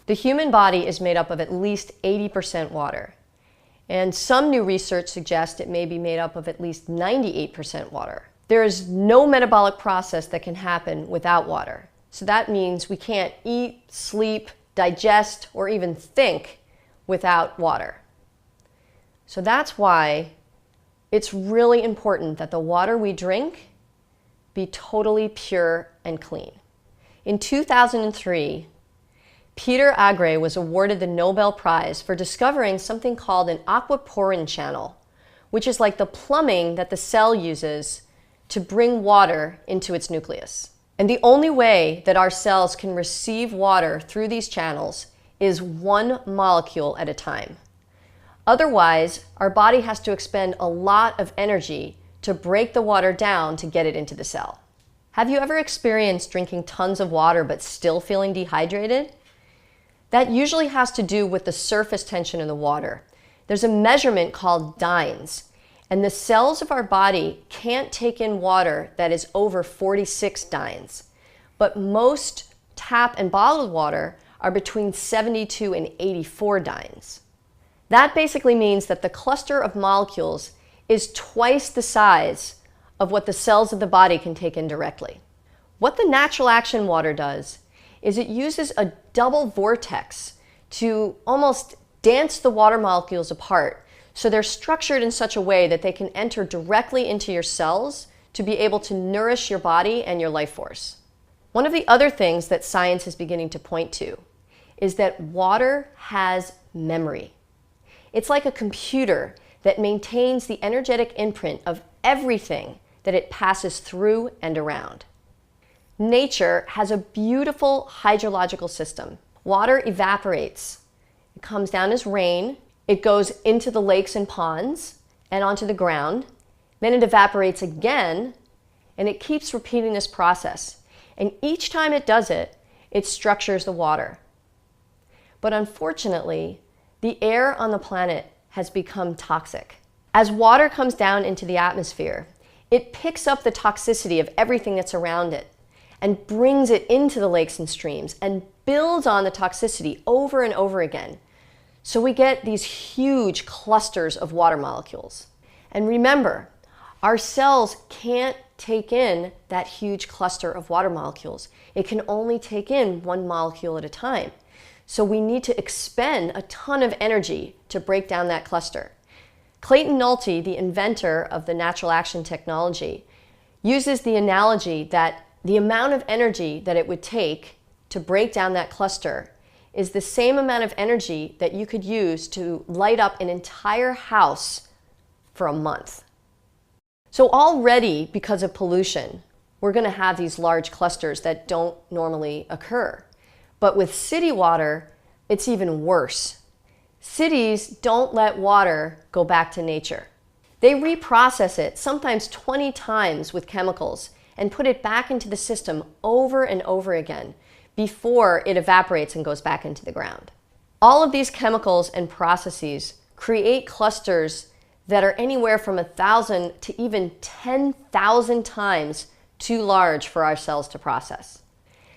The human body is made up of at least 80% water. And some new research suggests it may be made up of at least 98% water. There is no metabolic process that can happen without water. So that means we can't eat, sleep, digest, or even think without water. So that's why it's really important that the water we drink be totally pure and clean. In 2003, Peter Agre was awarded the Nobel Prize for discovering something called an aquaporin channel, which is like the plumbing that the cell uses to bring water into its nucleus. And the only way that our cells can receive water through these channels is one molecule at a time. Otherwise, our body has to expend a lot of energy to break the water down to get it into the cell. Have you ever experienced drinking tons of water but still feeling dehydrated? That usually has to do with the surface tension in the water. There's a measurement called dynes, and the cells of our body can't take in water that is over 46 dynes. But most tap and bottled water are between 72 and 84 dynes. That basically means that the cluster of molecules is twice the size of what the cells of the body can take in directly. What the natural action water does is it uses a double vortex to almost dance the water molecules apart, so they're structured in such a way that they can enter directly into your cells to be able to nourish your body and your life force. One of the other things that science is beginning to point to is that water has memory. It's like a computer that maintains the energetic imprint of everything that it passes through and around. Nature has a beautiful hydrological system. Water evaporates. It comes down as rain. It goes into the lakes and ponds and onto the ground. Then it evaporates again, and it keeps repeating this process. And each time it does it, it structures the water. But unfortunately, the air on the planet has become toxic. As water comes down into the atmosphere, it picks up the toxicity of everything that's around it and brings it into the lakes and streams and builds on the toxicity over and over again. So we get these huge clusters of water molecules. And remember, our cells can't take in that huge cluster of water molecules. It can only take in one molecule at a time. So we need to expend a ton of energy to break down that cluster. Clayton Nolte, the inventor of the natural action technology, uses the analogy that the amount of energy that it would take to break down that cluster is the same amount of energy that you could use to light up an entire house for a month. So already, because of pollution, we're going to have these large clusters that don't normally occur. But with city water, it's even worse. Cities don't let water go back to nature. They reprocess it, sometimes 20 times with chemicals, and put it back into the system over and over again before it evaporates and goes back into the ground. All of these chemicals and processes create clusters that are anywhere from 1,000 to even 10,000 times too large for our cells to process.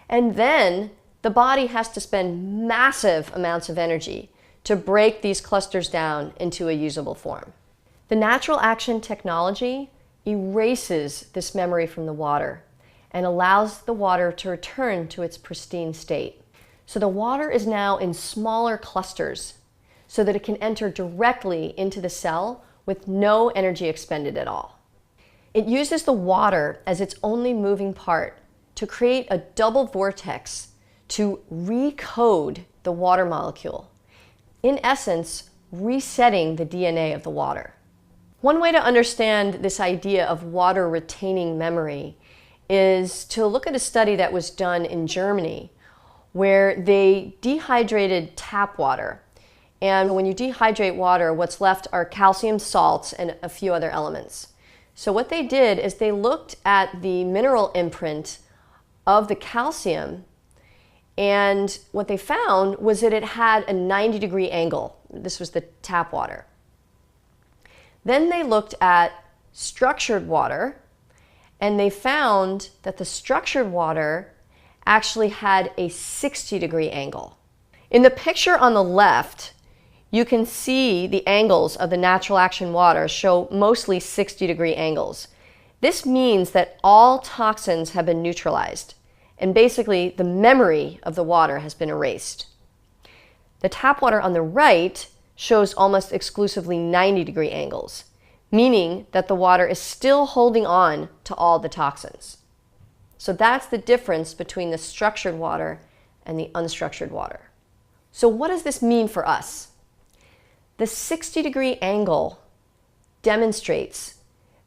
And then the body has to spend massive amounts of energy to break these clusters down into a usable form. The natural action technology erases this memory from the water and allows the water to return to its pristine state. So the water is now in smaller clusters so that it can enter directly into the cell with no energy expended at all. It uses the water as its only moving part to create a double vortex to recode the water molecule, in essence, resetting the DNA of the water. One way to understand this idea of water retaining memory is to look at a study that was done in Germany where they dehydrated tap water. And when you dehydrate water, what's left are calcium salts and a few other elements. So what they did is they looked at the mineral imprint of the calcium, and what they found was that it had a 90-degree angle. This was the tap water. Then they looked at structured water, and they found that the structured water actually had a 60-degree angle. In the picture on the left, you can see the angles of the natural action water show mostly 60-degree angles. This means that all toxins have been neutralized, and basically the memory of the water has been erased. The tap water on the right shows almost exclusively 90-degree angles, meaning that the water is still holding on to all the toxins. So that's the difference between the structured water and the unstructured water. So what does this mean for us? The 60-degree angle demonstrates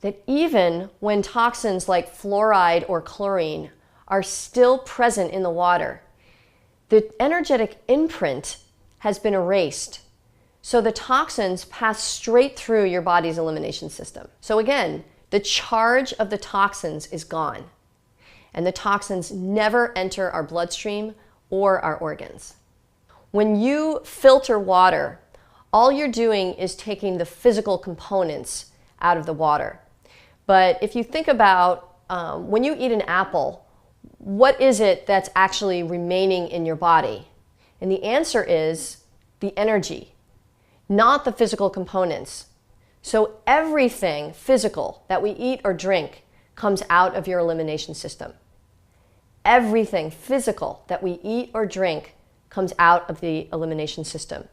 that even when toxins like fluoride or chlorine are still present in the water, the energetic imprint has been erased. So the toxins pass straight through your body's elimination system. So again, the charge of the toxins is gone, and the toxins never enter our bloodstream or our organs. When you filter water, all you're doing is taking the physical components out of the water. But if you think about when you eat an apple, what is it that's actually remaining in your body? And the answer is the energy, not the physical components. So everything physical that we eat or drink comes out of your elimination system. Everything physical that we eat or drink comes out of the elimination system.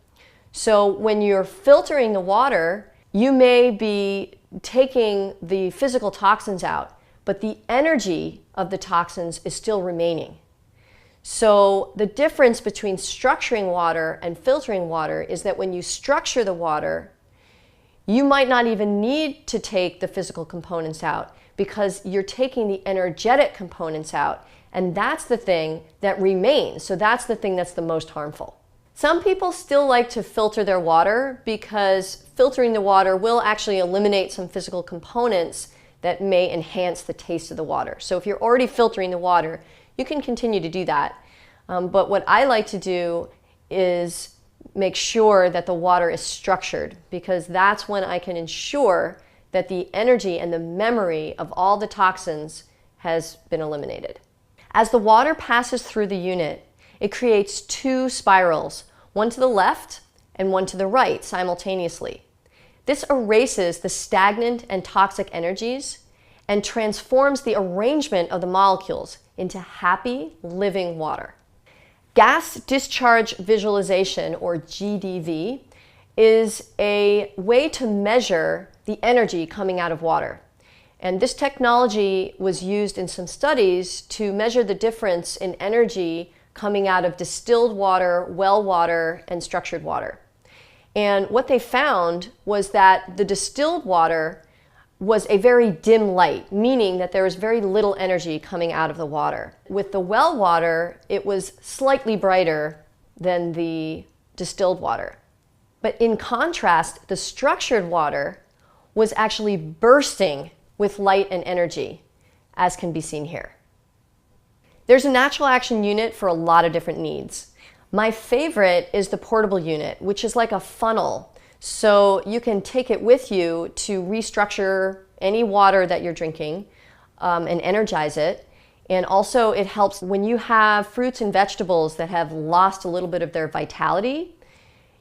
So when you're filtering the water, you may be taking the physical toxins out, but the energy of the toxins is still remaining. So the difference between structuring water and filtering water is that when you structure the water, you might not even need to take the physical components out because you're taking the energetic components out, and that's the thing that remains. So that's the thing that's the most harmful. Some people still like to filter their water because filtering the water will actually eliminate some physical components that may enhance the taste of the water. So if you're already filtering the water, you can continue to do that. But what I like to do is make sure that the water is structured, because that's when I can ensure that the energy and the memory of all the toxins has been eliminated. As the water passes through the unit, it creates two spirals, one to the left and one to the right simultaneously. This erases the stagnant and toxic energies and transforms the arrangement of the molecules into happy, living water. Gas discharge visualization, or GDV, is a way to measure the energy coming out of water. And this technology was used in some studies to measure the difference in energy coming out of distilled water, well water, and structured water. And what they found was that the distilled water was a very dim light, meaning that there was very little energy coming out of the water. With the well water, it was slightly brighter than the distilled water. But in contrast, the structured water was actually bursting with light and energy, as can be seen here. There's a natural action unit for a lot of different needs. My favorite is the portable unit, which is like a funnel. So you can take it with you to restructure any water that you're drinking and energize it. And also it helps when you have fruits and vegetables that have lost a little bit of their vitality.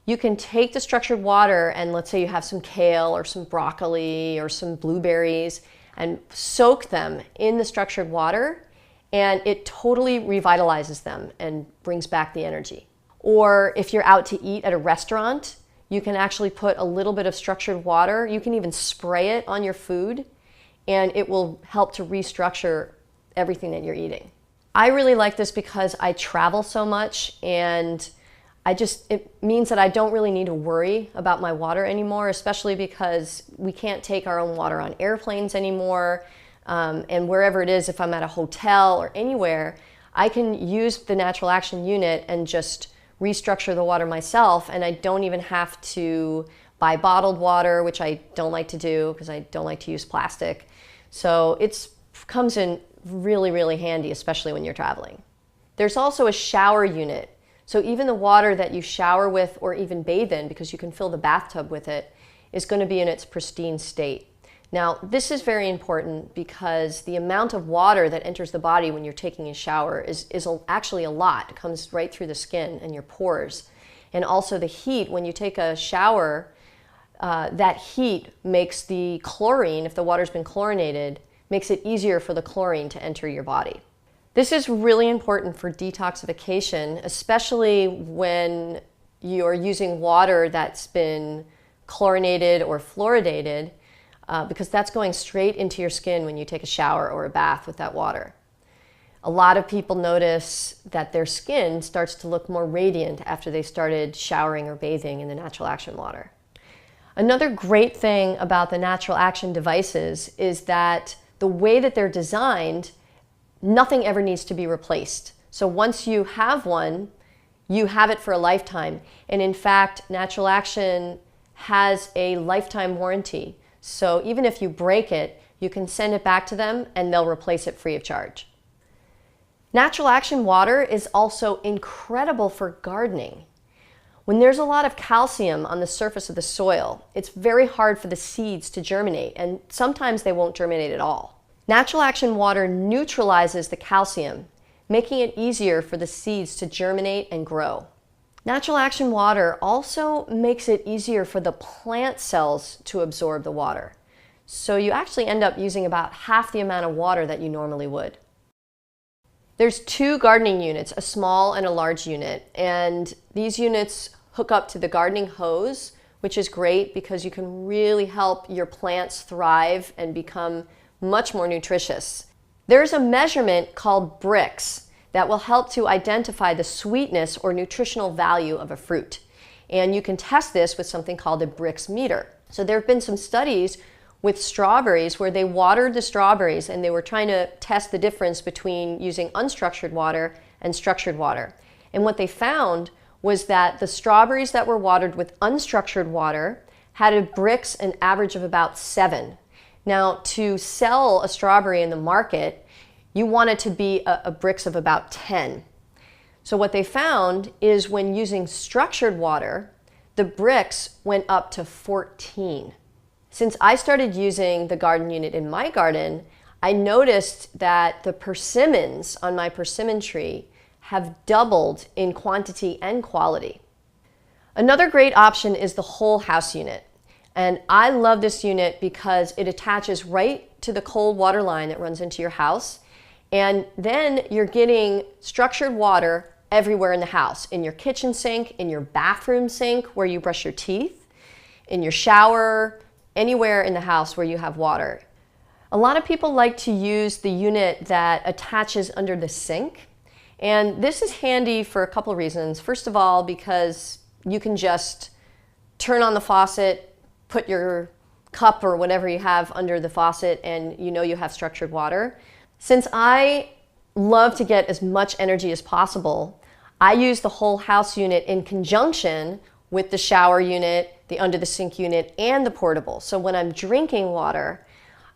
You can take the structured water, and let's say you have some kale or some broccoli or some blueberries, and soak them in the structured water, and it totally revitalizes them and brings back the energy. Or if you're out to eat at a restaurant, you can actually put a little bit of structured water. You can even spray it on your food, and it will help to restructure everything that you're eating. I really like this because I travel so much, and it means that I don't really need to worry about my water anymore, especially because we can't take our own water on airplanes anymore. And wherever it is, if I'm at a hotel or anywhere, I can use the natural action unit and just restructure the water myself, and I don't even have to buy bottled water, which I don't like to do because I don't like to use plastic. So it comes in really, really handy, especially when you're traveling. There's also a shower unit. So even the water that you shower with or even bathe in, because you can fill the bathtub with it, is going to be in its pristine state. Now, this is very important because the amount of water that enters the body when you're taking a shower is actually a lot. It comes right through the skin and your pores. And also the heat, when you take a shower, that heat makes the chlorine, if the water's been chlorinated, makes it easier for the chlorine to enter your body. This is really important for detoxification, especially when you're using water that's been chlorinated or fluoridated, because that's going straight into your skin when you take a shower or a bath with that water. A lot of people notice that their skin starts to look more radiant after they started showering or bathing in the Natural Action water. Another great thing about the Natural Action devices is that the way that they're designed, nothing ever needs to be replaced. So once you have one, you have it for a lifetime. And in fact, Natural Action has a lifetime warranty. So even if you break it, you can send it back to them and they'll replace it free of charge. Natural Action water is also incredible for gardening. When there's a lot of calcium on the surface of the soil, it's very hard for the seeds to germinate, and sometimes they won't germinate at all. Natural Action water neutralizes the calcium, making it easier for the seeds to germinate and grow. Natural Action water also makes it easier for the plant cells to absorb the water. So you actually end up using about half the amount of water that you normally would. There's two gardening units, a small and a large unit, and these units hook up to the gardening hose, which is great because you can really help your plants thrive and become much more nutritious. There's a measurement called Brix that will help to identify the sweetness or nutritional value of a fruit. And you can test this with something called a Brix meter. So there have been some studies with strawberries where they watered the strawberries and they were trying to test the difference between using unstructured water and structured water. And what they found was that the strawberries that were watered with unstructured water had a Brix, an average of about 7. Now, to sell a strawberry in the market, you want it to be a Brix of about 10. So what they found is when using structured water, the Brix went up to 14. Since I started using the garden unit in my garden, I noticed that the persimmons on my persimmon tree have doubled in quantity and quality. Another great option is the whole house unit. And I love this unit because it attaches right to the cold water line that runs into your house. And then you're getting structured water everywhere in the house, in your kitchen sink, in your bathroom sink where you brush your teeth, in your shower, anywhere in the house where you have water. A lot of people like to use the unit that attaches under the sink. And this is handy for a couple of reasons. First of all, because you can just turn on the faucet, put your cup or whatever you have under the faucet, and you know you have structured water. Since I love to get as much energy as possible, I use the whole house unit in conjunction with the shower unit, the under the sink unit, and the portable. So when I'm drinking water,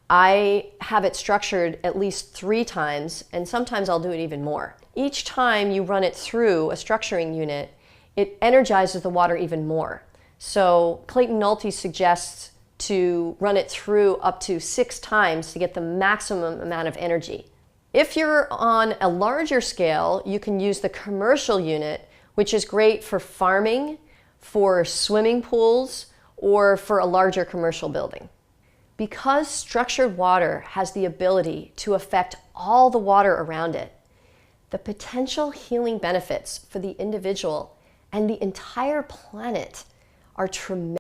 I have it structured at least 3 times, and sometimes I'll do it even more. Each time you run it through a structuring unit, it energizes the water even more. So Clayton Nolte suggests to run it through up to 6 times to get the maximum amount of energy. If you're on a larger scale, you can use the commercial unit, which is great for farming, for swimming pools, or for a larger commercial building. Because structured water has the ability to affect all the water around it, the potential healing benefits for the individual and the entire planet are tremendous.